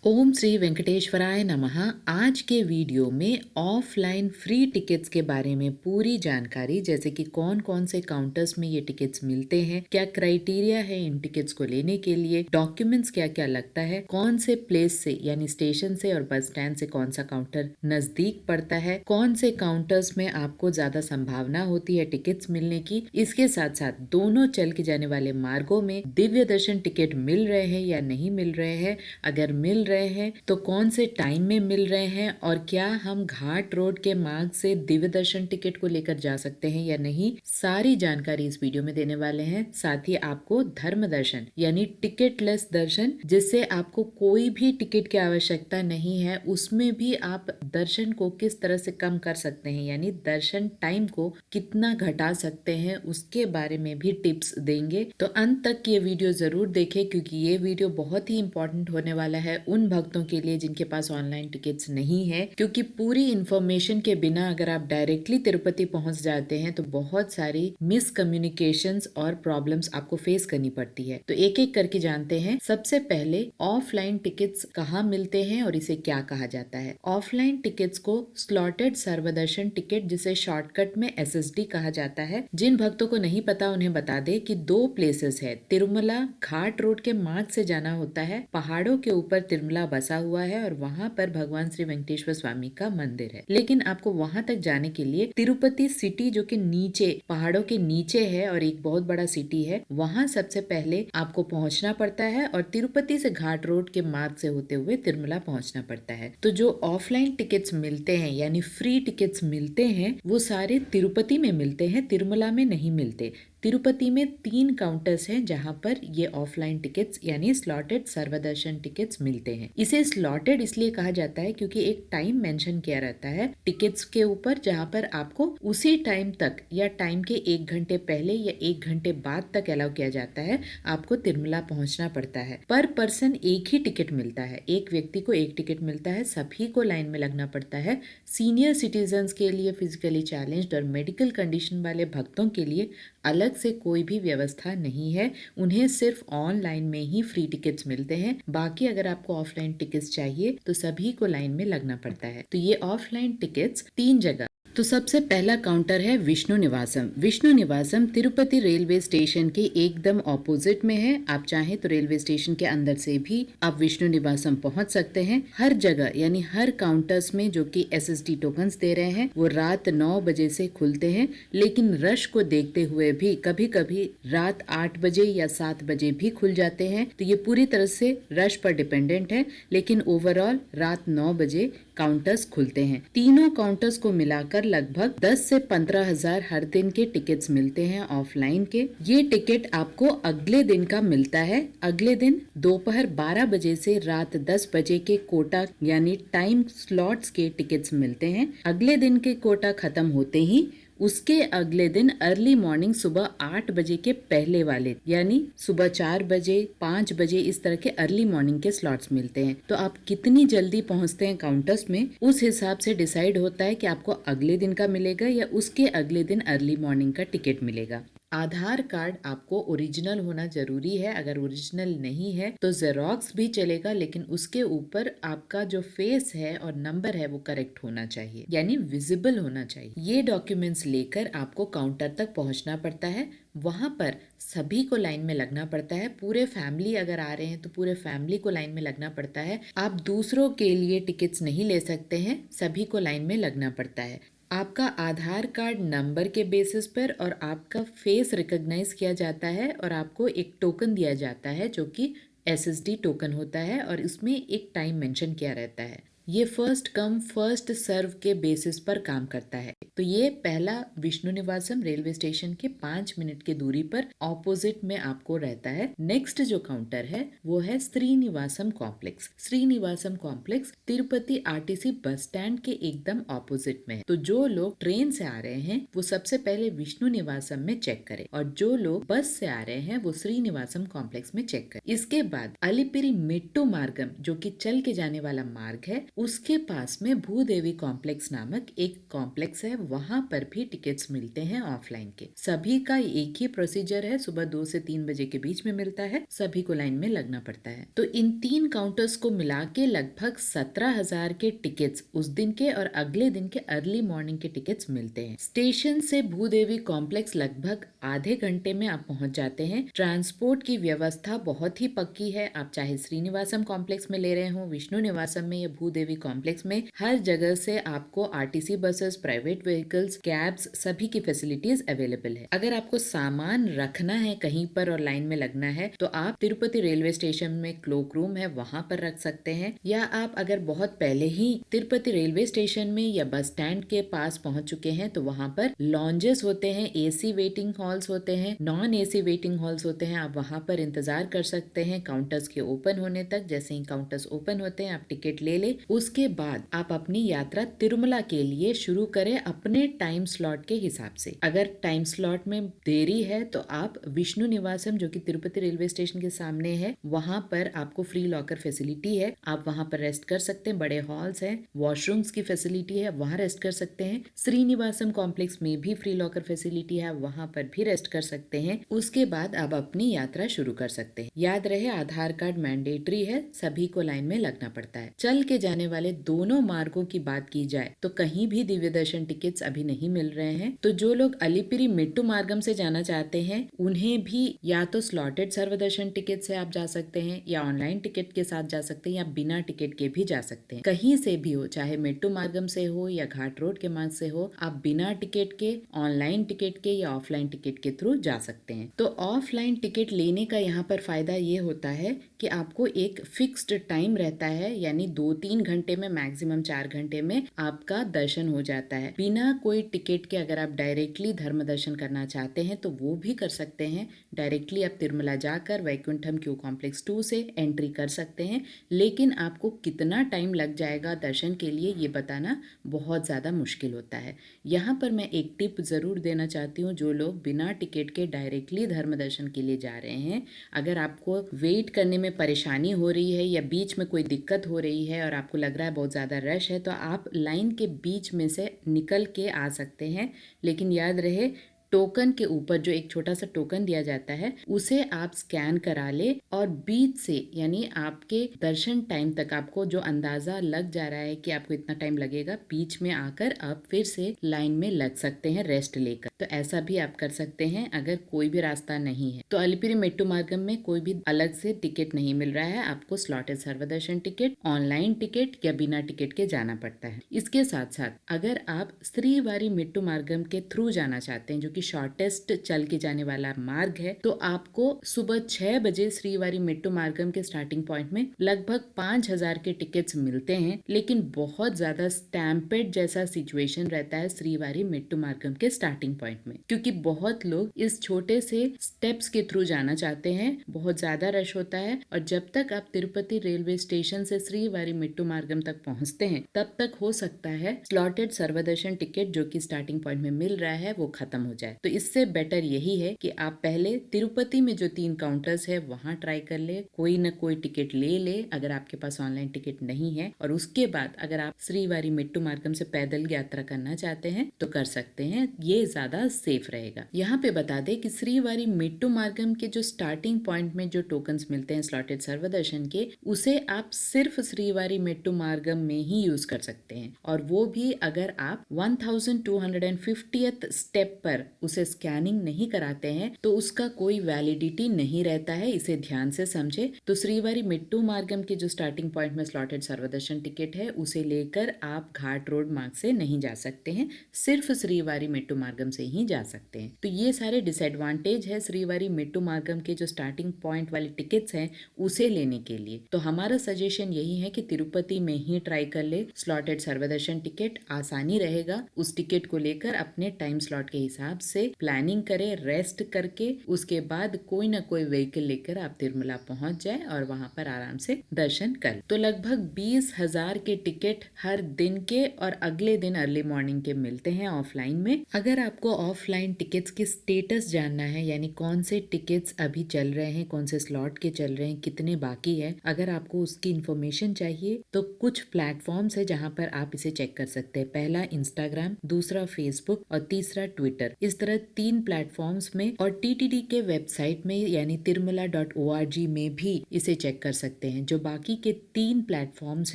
ओम श्री वेंकटेश्वराय नमः। आज के वीडियो में ऑफलाइन फ्री टिकट्स के बारे में पूरी जानकारी, जैसे कि कौन कौन से काउंटर्स में ये टिकट्स मिलते हैं, क्या क्राइटेरिया है इन टिकट्स को लेने के लिए, डॉक्यूमेंट्स क्या क्या लगता है, कौन से प्लेस से यानी स्टेशन से और बस स्टैंड से कौन सा काउंटर नजदीक पड़ता है, कौन से काउंटर्स में आपको ज्यादा संभावना होती है टिकट्स मिलने की। इसके साथ साथ दोनों चल के जाने वाले मार्गों में दिव्य दर्शन टिकट मिल रहे हैं या नहीं मिल रहे हैं, अगर मिल रहे हैं तो कौन से टाइम में मिल रहे हैं, और क्या हम घाट रोड के मार्ग से दिव्य दर्शन टिकट को लेकर जा सकते हैं या नहीं, सारी जानकारी इस वीडियो में देने वाले हैं। साथ ही आपको धर्म दर्शन यानी टिकटलेस दर्शन, जिससे आपको कोई भी टिकट की आवश्यकता नहीं है, उसमें भी आप दर्शन को किस तरह से कम कर सकते हैं, यानी दर्शन टाइम को कितना घटा सकते हैं, उसके बारे में भी टिप्स देंगे। तो अंत तक ये वीडियो जरूर देखें, क्योंकि ये वीडियो बहुत ही इंपॉर्टेंट होने वाला है उन भक्तों के लिए जिनके पास ऑनलाइन टिकट्स नहीं है। क्योंकि पूरी इंफॉर्मेशन के बिना अगर आप डायरेक्टली तिरुपति पहुंच जाते हैं तो बहुत सारी मिसकम्युनिकेशंस और प्रॉब्लम्स आपको फेस करनी पड़ती है। तो एक एक करके जानते हैं। सबसे पहले ऑफलाइन टिकट्स कहाँ मिलते हैं और इसे क्या कहा जाता है। ऑफलाइन टिकट्स को स्लॉटेड सर्वदर्शन टिकट, जिसे शॉर्टकट में SSD कहा जाता है। जिन भक्तों को नहीं पता उन्हें बता दे कि दो प्लेसेस है। तिरुमला घाट रोड के मार्ग से जाना होता है, पहाड़ों के ऊपर तिरुमला बसा हुआ है और वहाँ पर भगवान श्री वेंकटेश्वर स्वामी का मंदिर है। लेकिन आपको वहाँ तक जाने के लिए तिरुपति सिटी, जो कि नीचे पहाड़ों के नीचे है और एक बहुत बड़ा सिटी है, वहाँ सबसे पहले आपको पहुँचना पड़ता है और तिरुपति से घाट रोड के मार्ग से होते हुए तिरुमला पहुँचना पड़ता है। तो जो ऑफलाइन टिकट्स मिलते हैं यानी फ्री टिकट्स मिलते हैं, वो सारे तिरुपति में मिलते हैं, तिरुमला में नहीं मिलते। तिरुपति में 3 काउंटर्स हैं जहां पर ये ऑफलाइन टिकट्स यानी स्लॉटेड सर्वदर्शन टिकट्स मिलते हैं। इसे स्लॉटेड इसलिए कहा जाता है क्योंकि एक टाइम मेंशन किया रहता है टिकट्स के ऊपर, जहां पर आपको उसी टाइम तक या टाइम के 1 घंटे पहले या 1 घंटे बाद तक अलाउ किया जाता है, आपको तिरुमला पहुंचना पड़ता है। पर पर्सन एक ही टिकट मिलता है, एक व्यक्ति को एक टिकट मिलता है, सभी को लाइन में लगना पड़ता है। सीनियर सिटीजन्स के लिए, फिजिकली चैलेंज्ड और मेडिकल कंडीशन वाले भक्तों के लिए अलग से कोई भी व्यवस्था नहीं है, उन्हें सिर्फ ऑनलाइन में ही फ्री टिकट्स मिलते हैं। बाकी अगर आपको ऑफलाइन टिकट्स चाहिए तो सभी को लाइन में लगना पड़ता है। तो ये ऑफलाइन टिकट्स 3 जगह। तो सबसे पहला काउंटर है विष्णु निवासम। विष्णु निवासम तिरुपति रेलवे स्टेशन के एकदम ऑपोजिट में है। आप चाहें तो रेलवे स्टेशन के अंदर से भी आप विष्णु निवासम पहुंच सकते हैं। हर जगह यानी हर काउंटर्स में जो कि SSD टोकन्स दे रहे हैं, वो रात 9 बजे से खुलते हैं, लेकिन रश को देखते हुए भी कभी कभी रात 8 बजे या 7 बजे भी खुल जाते हैं। तो ये पूरी तरह से रश पर डिपेंडेंट है, लेकिन ओवरऑल रात 9 बजे काउंटर्स खुलते हैं। तीनों काउंटर्स को मिलाकर लगभग 10 से 15 हजार हर दिन के टिकट्स मिलते हैं ऑफलाइन के। ये टिकट आपको अगले दिन का मिलता है। अगले दिन दोपहर 12 बजे से रात 10 बजे के कोटा यानी टाइम स्लॉट्स के टिकट्स मिलते हैं। अगले दिन के कोटा खत्म होते ही उसके अगले दिन अर्ली मॉर्निंग सुबह 8 बजे के पहले वाले यानी सुबह 4 बजे 5 बजे इस तरह के अर्ली मॉर्निंग के स्लॉट्स मिलते हैं। तो आप कितनी जल्दी पहुंचते हैं काउंटर्स में, उस हिसाब से डिसाइड होता है कि आपको अगले दिन का मिलेगा या उसके अगले दिन अर्ली मॉर्निंग का टिकट मिलेगा। आधार कार्ड आपको ओरिजिनल होना जरूरी है। अगर ओरिजिनल नहीं है तो जेरोक्स भी चलेगा, लेकिन उसके ऊपर आपका जो फेस है और नंबर है वो करेक्ट होना चाहिए, यानी विजिबल होना चाहिए। ये डॉक्यूमेंट्स लेकर आपको काउंटर तक पहुंचना पड़ता है। वहां पर सभी को लाइन में लगना पड़ता है। पूरे फैमिली अगर आ रहे हैं तो पूरे फैमिली को लाइन में लगना पड़ता है। आप दूसरों के लिए टिकट्स नहीं ले सकते हैं, सभी को लाइन में लगना पड़ता है। आपका आधार कार्ड नंबर के बेसिस पर और आपका फेस रिकॉग्नाइज किया जाता है और आपको एक टोकन दिया जाता है जो कि SSD टोकन होता है और इसमें एक टाइम मेंशन किया रहता है। ये फर्स्ट कम फर्स्ट सर्व के बेसिस पर काम करता है। तो ये पहला विष्णु निवासम रेलवे स्टेशन के 5 मिनट की दूरी पर ऑपोजिट में आपको रहता है। नेक्स्ट जो काउंटर है वो है Srinivasam complex. Srinivasam complex Tirupati RTC bus stand के एकदम ऑपोजिट में है। तो जो लोग ट्रेन से आ रहे हैं वो सबसे पहले विष्णु निवासम में चेक करें और जो लोग बस से आ रहे हैं वो श्रीनिवासम कॉम्प्लेक्स में चेक करें। इसके बाद अलिपिरी मेट्टू मार्गम, जो कि चल के जाने वाला मार्ग है, उसके पास में भूदेवी कॉम्प्लेक्स नामक एक कॉम्प्लेक्स है, वहां पर भी टिकट्स मिलते हैं ऑफलाइन के। सभी का एक ही प्रोसीजर है, सुबह 2 से 3 बजे के बीच में मिलता है, सभी को लाइन में लगना पड़ता है। तो इन 3 काउंटर्स को मिला के लगभग 17,000 के टिकट्स उस दिन के और अगले दिन के अर्ली मॉर्निंग के टिकट्स मिलते हैं। स्टेशन से भूदेवी कॉम्प्लेक्स लगभग आधे घंटे में आप पहुंच जाते हैं। ट्रांसपोर्ट की व्यवस्था बहुत ही पक्की है, आप चाहे श्रीनिवासम कॉम्प्लेक्स में ले रहे हो, विष्णु निवासम में या भूदेवी कॉम्प्लेक्स में, हर जगह से आपको RTC buses, private vehicles, cabs, सभी की फैसिलिटीज अवेलेबल है। अगर आपको सामान रखना है कहीं पर और लाइन में लगना है तो आप तिरुपति रेलवे स्टेशन में क्लोक रूम है, वहां पर रख सकते हैं, या आप अगर बहुत पहले ही तिरुपति रेलवे स्टेशन में या बस स्टैंड के पास पहुंच चुके हैं तो वहां पर लॉन्जेस होते हैं, एसी वेटिंग हॉल्स होते हैं, नॉन एसी वेटिंग हॉल्स होते हैं, आप वहां पर इंतजार कर सकते हैं काउंटर्स के ओपन होने तक। जैसे ही काउंटर्स ओपन होते हैं आप टिकट ले ले, उसके बाद आप अपनी यात्रा तिरुमला के लिए शुरू करें अपने टाइम स्लॉट के हिसाब से। अगर टाइम स्लॉट में देरी है तो आप विष्णु निवासम, जो कि तिरुपति रेलवे स्टेशन के सामने है, वहां पर आपको फ्री लॉकर फैसिलिटी है, आप वहां पर रेस्ट कर सकते हैं। बड़े हॉल्स हैं, वॉशरूम्स की फैसिलिटी है, वहां रेस्ट कर सकते हैं। श्रीनिवासम कॉम्प्लेक्स में भी फ्री लॉकर फैसिलिटी है, वहां पर भी रेस्ट कर सकते हैं। उसके बाद आप अपनी यात्रा शुरू कर सकते हैं। याद रहे आधार कार्ड मैंडेटरी है, सभी को लाइन में लगना पड़ता है। चल के जाने वाले दोनों मार्गों की बात की जाए तो कहीं भी दिव्य दर्शन टिकट्स अभी नहीं मिल रहे हैं। तो जो लोग अलिपिरी मेट्टू मार्गम से जाना चाहते हैं उन्हें भी या तो स्लॉटेड सर्वदर्शन टिकट से आप जा सकते हैं, या ऑनलाइन टिकट के साथ जा सकते हैं, या बिना टिकट के भी जा सकते हैं। कहीं से भी हो, चाहे मेट्टू मार्गम से हो या घाट रोड के मार्ग से हो, आप बिना टिकट के, ऑनलाइन टिकट के या ऑफलाइन टिकट के थ्रू जा सकते हैं। तो ऑफलाइन टिकट लेने का यहाँ पर फायदा ये होता है कि आपको एक फिक्स्ड टाइम रहता है, यानी 2-3 घंटे में, मैक्सिमम 4 घंटे में आपका दर्शन हो जाता है। बिना कोई टिकट के अगर आप डायरेक्टली धर्म दर्शन करना चाहते हैं तो वो भी कर सकते हैं। डायरेक्टली आप तिरुमला जाकर वैकुंठम क्यू कॉम्प्लेक्स 2 से एंट्री कर सकते हैं, लेकिन आपको कितना टाइम लग जाएगा दर्शन के लिए ये बताना बहुत ज़्यादा मुश्किल होता है। यहाँ पर मैं एक टिप ज़रूर देना चाहती हूँ, जो लोग बिना टिकट के डायरेक्टली धर्म दर्शन के लिए जा रहे हैं, अगर आपको वेट करने में परेशानी हो रही है या बीच में कोई दिक्कत हो रही है और आपको लग रहा है बहुत ज़्यादा रश है, तो आप लाइन के बीच में से निकल के आ सकते हैं। लेकिन याद रहे, टोकन के ऊपर जो एक छोटा सा टोकन दिया जाता है उसे आप स्कैन करा ले, और बीच से, यानी आपके दर्शन टाइम तक आपको जो अंदाजा लग जा रहा है कि आपको इतना टाइम लगेगा, बीच में आकर आप फिर से लाइन में लग सकते हैं रेस्ट लेकर। तो ऐसा भी आप कर सकते हैं अगर कोई भी रास्ता नहीं है। तो अलिपिरी मेट्टू मार्गम में कोई भी अलग से टिकट नहीं मिल रहा है, आपको slotted Sarva Darshan ticket, online ticket या बिना टिकट के जाना पड़ता है। इसके साथ साथ अगर आप श्रीवारी मेट्टू मार्गम के थ्रू जाना चाहते हैं, जो शॉर्टेस्ट चल के जाने वाला मार्ग है, तो आपको सुबह 6 बजे श्रीवारी मेट्टू मार्गम के स्टार्टिंग पॉइंट में लगभग 5,000 के टिकट्स मिलते हैं, लेकिन बहुत ज्यादा स्टैम्पेड जैसा सिचुएशन रहता है श्रीवारी मेट्टू मार्गम के स्टार्टिंग पॉइंट में, क्योंकि बहुत लोग इस छोटे से स्टेप्स के थ्रू जाना चाहते हैं, बहुत ज्यादा रश होता है, और जब तक आप तिरुपति रेलवे स्टेशन से श्रीवारी मेट्टू मार्गम तक पहुंचते हैं तब तक हो सकता है स्लॉटेड सर्वदर्शन टिकट जो कि स्टार्टिंग पॉइंट में मिल रहा है वो खत्म हो जाए। तो इससे बेटर यही है कि आप पहले तिरुपति में जो 3 काउंटर्स है वहां ट्राई कर ले, कोई न कोई टिकट ले ले अगर आपके पास ऑनलाइन टिकट नहीं है, और उसके बाद अगर आप श्रीवारी मेट्टू मार्गम से पैदल यात्रा करना चाहते हैं तो कर सकते हैं, ये ज्यादा सेफ रहेगा। यहाँ पे बता दे कि श्रीवारी मेट्टू मार्गम के जो स्टार्टिंग पॉइंट में जो टोकन्स मिलते हैं स्लॉटेड सर्वदर्शन के, उसे आप सिर्फ श्रीवारी मेट्टू मार्गम में ही यूज कर सकते हैं, और वो भी अगर आप 1250th स्टेप पर उसे स्कैनिंग नहीं कराते हैं तो उसका कोई वैलिडिटी नहीं रहता है, इसे ध्यान से समझे। तो श्रीवारी मेट्टू मार्गम के जो स्टार्टिंग पॉइंट में स्लॉटेड सर्वदर्शन टिकट है उसे लेकर आप घाट रोड मार्ग से नहीं जा सकते हैं, सिर्फ श्रीवारी मेट्टू मार्गम से ही जा सकते हैं। तो ये सारे डिसएडवांटेज है श्रीवारी मेट्टू मार्गम के जो स्टार्टिंग पॉइंट वाले टिकट्स हैं उसे लेने के लिए। तो हमारा सजेशन यही है कि तिरुपति में ही ट्राई कर ले स्लॉटेड सर्वदर्शन टिकट, आसानी रहेगा, उस टिकट को लेकर अपने टाइम स्लॉट के हिसाब से प्लानिंग करें, रेस्ट करके उसके बाद कोई ना कोई व्हीकल लेकर आप तिरुमला पहुंच जाए और वहां पर आराम से दर्शन कर। तो लगभग 20,000 के टिकट हर दिन के और अगले दिन अर्ली मॉर्निंग के मिलते हैं ऑफलाइन में। अगर आपको ऑफलाइन टिकट्स की स्टेटस जानना है, यानी कौन से टिकट्स अभी चल रहे हैं, कौन से स्लॉट के चल रहे हैं, कितने बाकी है, अगर आपको उसकी इंफॉर्मेशन चाहिए तो कुछ प्लेटफॉर्म्स है जहां पर आप इसे चेक कर सकते हैं। पहला इंस्टाग्राम, दूसरा फेसबुक और तीसरा ट्विटर। इस तरह 3 प्लेटफॉर्म्स में और टीटीडी के वेबसाइट में यानी tirumala.org में भी इसे चेक कर सकते हैं। जो बाकी के 3 प्लेटफॉर्म्स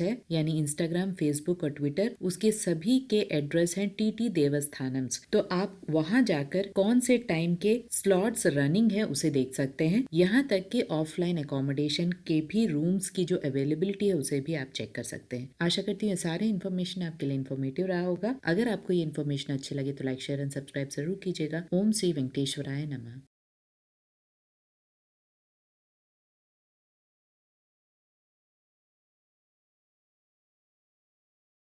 है यानी इंस्टाग्राम, फेसबुक और ट्विटर, उसके सभी के एड्रेस हैं टीटी देवस्थानम्स। तो आप वहां जाकर कौन से टाइम के स्लॉट्स रनिंग है उसे देख सकते हैं। यहाँ तक कि ऑफलाइन अकोमोडेशन के भी रूम्स की जो अवेलेबिलिटी है उसे भी आप चेक कर सकते हैं। आशा करती हूँ सारे इन्फॉर्मेशन आपके लिए इन्फॉर्मेटिव रहा होगा। अगर आपको ये इन्फॉर्मेशन अच्छी लगे तो लाइक, शेयर एंड सब्सक्राइब जरूर कीजिएगा। ओम श्री वेंकटेश्वराय नमः।